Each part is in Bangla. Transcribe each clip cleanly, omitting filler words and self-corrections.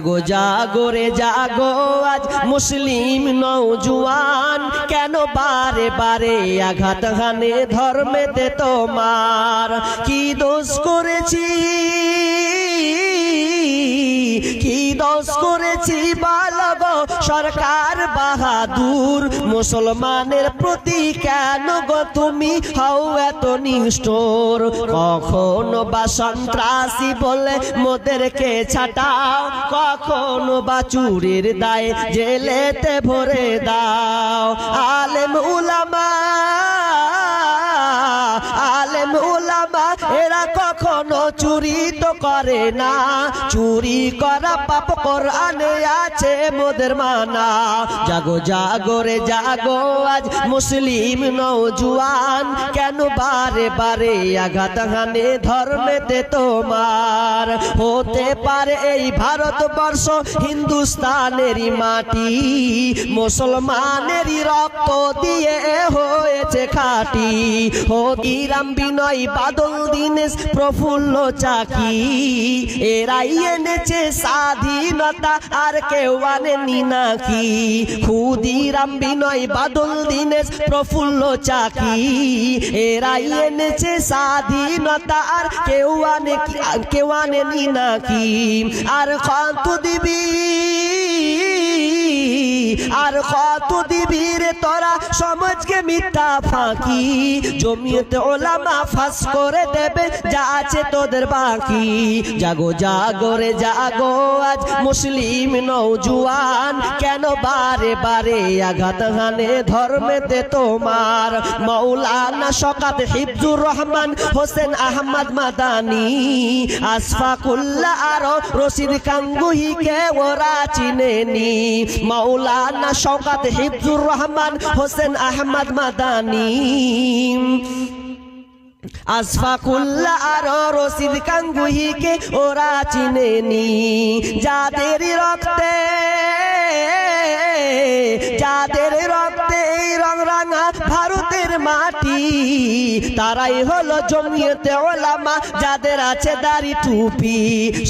জাগো জাগো রে জাগো আজ মুসলিম নওজোয়ান, কেন বারে বারে আঘাত হানে ধর্মেতে তোমার? কি দোষ করেছি, কি দোষ করেছি বলগো সরকার বাহাদুর? মুসলমানের প্রতি কেন গো তুমি হও এত নিষ্ঠুর? কখনো বা সন্ত্রাসী বলে মোদেরকে ছাটাও, কখনো বা চুরির দায়ে জেলেতে ভরে দাও। আলেম উলামা, আলেম উলামা এরা কখনো চুরি তো করে না, চুরি করা পাপ কোরআনে আছে মোদের মানা। জাগো জাগো রে জাগো আজ মুসলিম নওজোয়ান, কেন বারে বারে আঘাত হানে ধর্মেতে তোমার? হতে পারে এই ভারতবর্ষ হিন্দুস্তানেরই মাটি, মুসলমানেরই রক্ত দিয়ে হয়েছে খাঁটি। হতিরাম বিনয় বাদল দীনেশ প্রফুল্ল চাকি, এরাই এনেছে স্বাধীনতা আর কেউ আনেনি নাকি? ক্ষুদিরাম বিনয় বাদল দীনেশ প্রফুল্ল চাকি, এরাই এনেছে স্বাধীনতা আর কেউ আনেনি নাকি? আর কত দিবি, আর কত দিবি রে তোরা সমাজকে মিথ্যা ফাঁকি? জমিয়তে ওলামা ফাঁস করে দেবে যা আছে তোদের বাকি। জাগো জাগো রে জাগো আজ মুসলিম নওজোয়ান, কেন বারে বারে আঘাত হানে ধর্মেতে তোমার? মাওলানা শওকত হিফজুর রহমান হোসেন আহমদ মাদানী, আশফাকুল্লাহ আর রশিদ গাঙ্গুহিকে ওরা চিনেনি। মাওলানা শওকত হিফজুর রহমান হোসেন আহমদ মাদানী, আশফাকুল্লাহ আর রশিদ গাঙ্গুহিকে ওরা চিনেনি। যাদের রক্তে, যাদের রক্তে এই রং রাঙা ভারতের মাটি, তারাই হলো জমিয়তে ওলামা যাদের আছে দাড়ি টুপি।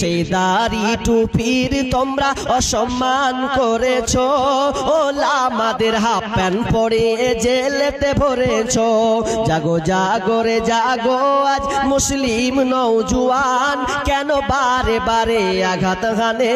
সেই দাড়ি টুপির তোমরা অসম্মান করেছো, ওলামাদের হাফ প্যান্ট পরে জেলেতে ভরেছো। জাগো জাগো রে জাগো আজ মুসলিম নওজোয়ান, কেন বারে বারে আঘাত হানে